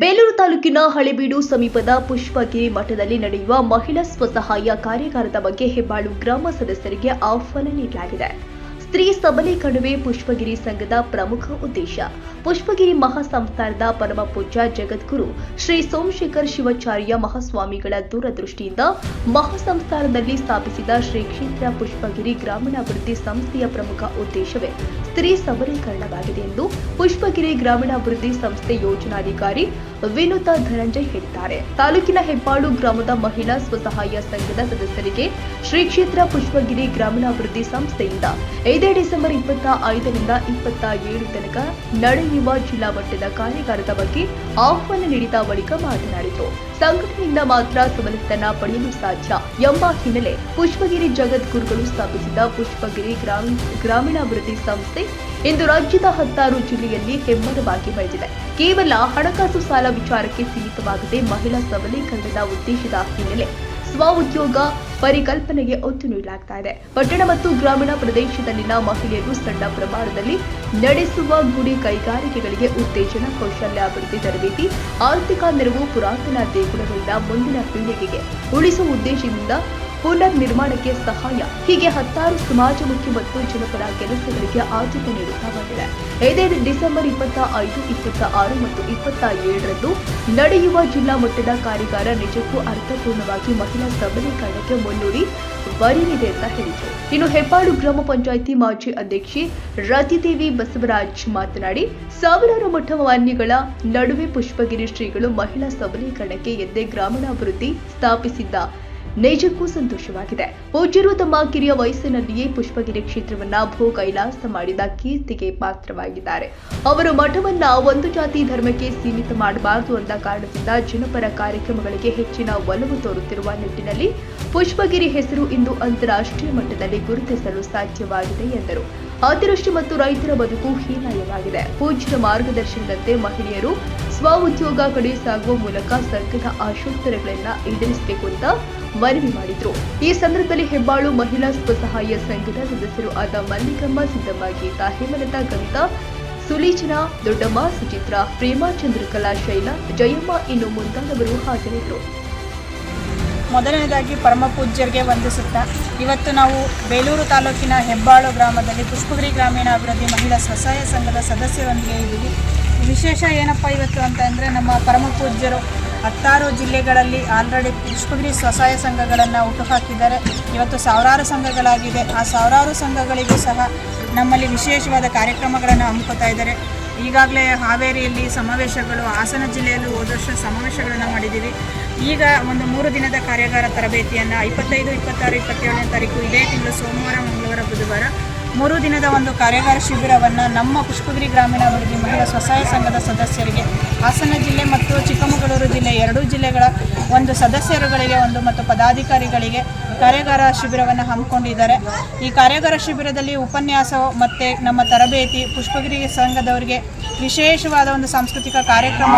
ಬೇಲೂರು ತಾಲೂಕಿನ ಹಳೆಬೀಡು ಸಮೀಪದ ಪುಷ್ಪಗಿರಿ ಮಠದಲ್ಲಿ ನಡೆಯುವ ಮಹಿಳಾ ಸ್ವಸಹಾಯ ಕಾರ್ಯಾಗಾರದ ಬಗ್ಗೆ ಹೆಬ್ಬಾಳು ಗ್ರಾಮ ಸದಸ್ಯರಿಗೆ ಆಹ್ವಾನ ನೀಡಲಾಗಿದೆ. ಸ್ತ್ರೀ ಸಬಲೀಕರಣವೇ ಪುಷ್ಪಗಿರಿ ಸಂಘದ ಪ್ರಮುಖ ಉದ್ದೇಶ. ಪುಷ್ಪಗಿರಿ ಮಹಾಸಂಸ್ಥಾನದ ಪರಮ ಪೂಜ್ಯ ಜಗದ್ಗುರು ಶ್ರೀ ಸೋಮಶೇಖರ ಶಿವಾಚಾರ್ಯ ಮಹಾಸ್ವಾಮಿಗಳ ದೂರದೃಷ್ಟಿಯಿಂದ ಮಹಾಸಂಸ್ಥಾನದಲ್ಲಿ ಸ್ಥಾಪಿಸಿದ ಶ್ರೀ ಕ್ಷೇತ್ರ ಪುಷ್ಪಗಿರಿ ಗ್ರಾಮೀಣಾಭಿವೃದ್ಧಿ ಸಂಸ್ಥೆಯ ಪ್ರಮುಖ ಉದ್ದೇಶವೇ ಸ್ತ್ರೀ ಸಬಲೀಕರಣವಾಗಿದೆ ಎಂದು ಪುಷ್ಪಗಿರಿ ಗ್ರಾಮೀಣಾಭಿವೃದ್ಧಿ ಸಂಸ್ಥೆ ಯೋಜನಾಧಿಕಾರಿ ವಿನುತಾ ಧನಂಜಯ್ ಹೇಳಿದ್ದಾರೆ. ತಾಲೂಕಿನ ಹೆಬ್ಬಾಳು ಗ್ರಾಮದ ಮಹಿಳಾ ಸ್ವಸಹಾಯ ಸಂಘದ ಸದಸ್ಯರಿಗೆ ಶ್ರೀ ಕ್ಷೇತ್ರ ಪುಷ್ಪಗಿರಿ ಗ್ರಾಮೀಣಾಭಿವೃದ್ಧಿ ಸಂಸ್ಥೆಯಿಂದ ಇದೇ ಡಿಸೆಂಬರ್ 25ರಿಂದ 27 ತನಕ ನಡೆಯುವ ಜಿಲ್ಲಾ ಮಟ್ಟದ ಕಾರ್ಯಾಗಾರದ ಬಗ್ಗೆ ಆಹ್ವಾನ ನೀಡಿದ ಬಳಿಕ ಮಾತನಾಡಿದರು. ಸಂಘಟನೆಯಿಂದ ಮಾತ್ರ ಸಬಲೀಕರಣ ಪಡೆಯಲು ಸಾಧ್ಯ ಎಂಬ ಹಿನ್ನೆಲೆ ಪುಷ್ಪಗಿರಿ ಜಗದ್ಗುರುಗಳು ಸ್ಥಾಪಿಸಿದ ಪುಷ್ಪಗಿರಿ ಗ್ರಾಮೀಣಾಭಿವೃದ್ಧಿ ಸಂಸ್ಥೆ ಇಂದು ರಾಜ್ಯದ 16 ಜಿಲ್ಲೆಯಲ್ಲಿ ಹೆಮ್ಮರವಾಗಿ ಬೆಳೆದಿದೆ. ಕೇವಲ ಹಣಕಾಸು ಸಾಲ ವಿಚಾರಕ್ಕೆ ಸೀಮಿತವಾಗದೆ ಮಹಿಳಾ ಸಬಲೀಕರಣದ ಉದ್ದೇಶದ ಹಿನ್ನೆಲೆ ಸ್ವಉದ್ಯೋಗ ಪರಿಕಲ್ಪನೆಗೆ ಒತ್ತು ನೀಡಲಾಗ್ತಾ ಇದೆ. ಪಟ್ಟಣ ಮತ್ತು ಗ್ರಾಮೀಣ ಪ್ರದೇಶದಲ್ಲಿನ ಮಹಿಳೆಯರು ಸಣ್ಣ ಪ್ರಮಾಣದಲ್ಲಿ ನಡೆಸುವ ಗುಡಿ ಕೈಗಾರಿಕೆಗಳಿಗೆ ಉತ್ತೇಜನ, ಕೌಶಲ್ಯಾಭಿವೃದ್ಧಿ ತರಬೇತಿ, ಆರ್ಥಿಕ ನೆರವು, ಪುರಾತನ ದೇಗುಲಗಳಿಂದ ಮುಂದಿನ ಪೀಳಿಗೆಗೆ ಉಳಿಸುವ ಉದ್ದೇಶದಿಂದ ಪುನರ್ ನಿರ್ಮಾಣಕ್ಕೆ ಸಹಾಯ, ಹೀಗೆ 16 ಸಮಾಜಮುಖಿ ಮತ್ತು ಜನಪರ ಕೆಲಸಗಳಿಗೆ ಆದ್ಯತೆ ನೀಡುತ್ತಾ ಬಂದಿದೆ. ಇದೇ ಡಿಸೆಂಬರ್ 25, 26 ಮತ್ತು 27ರಂದು ನಡೆಯುವ ಜಿಲ್ಲಾ ಮಟ್ಟದ ಕಾರ್ಯಾಗಾರ ನಿಜಕ್ಕೂ ಅರ್ಥಪೂರ್ಣವಾಗಿ ಮಹಿಳಾ ಸಬಲೀಕರಣಕ್ಕೆ ಮುನ್ನುಡಿ ಬರೆಯಲಿದೆ ಅಂತ ಹೇಳಿದರು. ಇನ್ನು ಹೆಬ್ಬಾಳು ಗ್ರಾಮ ಪಂಚಾಯಿತಿ ಮಾಜಿ ಅಧ್ಯಕ್ಷೆ ರತಿದೇವಿ ಬಸವರಾಜ್ ಮಾತನಾಡಿ, ಸಾವಿರಾರು ಮಠಮಾನ್ಯಗಳ ನಡುವೆ ಪುಷ್ಪಗಿರಿ ಶ್ರೀಗಳು ಮಹಿಳಾ ಸಬಲೀಕರಣಕ್ಕೆ ಎಂದೇ ಗ್ರಾಮೀಣಾಭಿವೃದ್ಧಿ ಸ್ಥಾಪಿಸಿದ್ದ ನಿಜಕ್ಕೂ ಸಂತೋಷವಾಗಿದೆ. ಪೂಜ್ಯರು ತಮ್ಮ ಕಿರಿಯ ವಯಸ್ಸಿನಲ್ಲಿಯೇ ಪುಷ್ಪಗಿರಿ ಕ್ಷೇತ್ರವನ್ನ ಭೂ ಕೈಲಾಸ ಮಾಡಿದ ಕೀರ್ತಿಗೆ ಪಾತ್ರವಾಗಿದ್ದಾರೆ. ಅವರು ಮಠವನ್ನ ಒಂದು ಜಾತಿ ಧರ್ಮಕ್ಕೆ ಸೀಮಿತ ಮಾಡಬಾರದು ಅಂದ ಕಾರಣದಿಂದ ಜನಪರ ಕಾರ್ಯಕ್ರಮಗಳಿಗೆ ಹೆಚ್ಚಿನ ಒಲವು ತೋರುತ್ತಿರುವ ನಿಟ್ಟಿನಲ್ಲಿ ಪುಷ್ಪಗಿರಿ ಹೆಸರು ಇಂದು ಅಂತಾರಾಷ್ಟ್ರೀಯ ಮಟ್ಟದಲ್ಲಿ ಗುರುತಿಸಲು ಸಾಧ್ಯವಾಗಿದೆ ಎಂದರು. ಅತಿವೃಷ್ಟಿ ಮತ್ತು ರೈತರ ಬದುಕು ಹೀನಾಯವಾಗಿದೆ. ಪೂಜ್ಯರ ಮಾರ್ಗದರ್ಶನದಂತೆ ಮಹಿಳೆಯರು ಸ್ವಉದ್ಯೋಗ ಕಡೆ ಸಾಗುವ ಮೂಲಕ ಸಂಘದ ಆಶೋತ್ತರಗಳನ್ನ ಈಡೇರಿಸಬೇಕು ಅಂತ ಮನವಿ ಮಾಡಿದ್ರು. ಈ ಸಂದರ್ಭದಲ್ಲಿ ಹೆಬ್ಬಾಳು ಮಹಿಳಾ ಸ್ವಸಹಾಯ ಸಂಘದ ಸದಸ್ಯರು ಆದ ಮಲ್ಲಿಕಮ್ಮ, ಸಿದ್ದಮ್ಮ, ಗೀತಾ, ಹೇಮಲತಾ, ಕವಿತಾ, ಸುಲೀಚನಾ, ದೊಡ್ಡಮ್ಮ, ಸುಚಿತ್ರಾ, ಪ್ರೇಮಾ, ಚಂದ್ರಕಲಾ, ಶೈಲಾ, ಜಯಮ್ಮ ಇನ್ನು ಮುಂತಾದವರು ಹಾಜರಿದ್ದರು. ಮೊದಲನೇದಾಗಿ ಪರಮ ಪೂಜ್ಯರಿಗೆ ವಂದಿಸುತ್ತಾ ಇವತ್ತು ನಾವು ಬೇಲೂರು ತಾಲೂಕಿನ ಹೆಬ್ಬಾಳು ಗ್ರಾಮದಲ್ಲಿ ಪುಷ್ಪಗಿರಿ ಗ್ರಾಮೀಣಾಭಿವೃದ್ಧಿ ಮಹಿಳಾ ಸ್ವಸಹಾಯ ಸಂಘದ ಸದಸ್ಯರೊಂದಿಗೆ ಇದ್ದೀವಿ. ವಿಶೇಷ ಏನಪ್ಪ ಇವತ್ತು ಅಂತಂದರೆ ನಮ್ಮ ಪರಮ ಪೂಜ್ಯರು 16 ಜಿಲ್ಲೆಗಳಲ್ಲಿ ಆಲ್ರೆಡಿ ಪುಷ್ಪಗಿರಿ ಸ್ವಸಹಾಯ ಸಂಘಗಳನ್ನು ಹುಟ್ಟುಹಾಕಿದ್ದಾರೆ. ಇವತ್ತು ಸಾವಿರಾರು ಸಂಘಗಳಾಗಿದೆ. ಆ ಸಾವಿರಾರು ಸಂಘಗಳಿಗೂ ಸಹ ನಮ್ಮಲ್ಲಿ ವಿಶೇಷವಾದ ಕಾರ್ಯಕ್ರಮಗಳನ್ನು ಹಮ್ಮಿಕೊಳ್ತಾ ಇದ್ದಾರೆ. ಈಗಾಗಲೇ ಹಾವೇರಿಯಲ್ಲಿ ಸಮಾವೇಶಗಳು, ಹಾಸನ ಜಿಲ್ಲೆಯಲ್ಲೂ ಹೋದ ವರ್ಷ ಸಮಾವೇಶಗಳನ್ನು ಮಾಡಿದ್ದೀವಿ. ಈಗ ಒಂದು 3 ದಿನದ ಕಾರ್ಯಾಗಾರ ತರಬೇತಿಯನ್ನು 25, 26, 27ನೇ ತಾರೀಕು ಇದೇ ತಿಂಗಳು ಸೋಮವಾರ, ಮಂಗಳವಾರ, ಬುಧವಾರ 3 ದಿನದ ಒಂದು ಕಾರ್ಯಾಗಾರ ಶಿಬಿರವನ್ನು ನಮ್ಮ ಪುಷ್ಪಗಿರಿ ಗ್ರಾಮೀಣಾಭಿವೃದ್ಧಿ ಮಹಿಳಾ ಸ್ವಸಹಾಯ ಸಂಘದ ಸದಸ್ಯರಿಗೆ ಹಾಸನ ಜಿಲ್ಲೆ ಮತ್ತು ಚಿಕ್ಕಮಗಳೂರು ಜಿಲ್ಲೆ 2 ಜಿಲ್ಲೆಗಳ ಒಂದು ಸದಸ್ಯರುಗಳಿಗೆ ಮತ್ತು ಪದಾಧಿಕಾರಿಗಳಿಗೆ ಕಾರ್ಯಾಗಾರ ಶಿಬಿರವನ್ನು ಹಮ್ಮಿಕೊಂಡಿದ್ದಾರೆ. ಈ ಕಾರ್ಯಾಗಾರ ಶಿಬಿರದಲ್ಲಿ ಉಪನ್ಯಾಸ ಮತ್ತು ನಮ್ಮ ತರಬೇತಿ, ಪುಷ್ಪಗಿರಿ ಸಂಘದವರಿಗೆ ವಿಶೇಷವಾದ ಒಂದು ಸಾಂಸ್ಕೃತಿಕ ಕಾರ್ಯಕ್ರಮ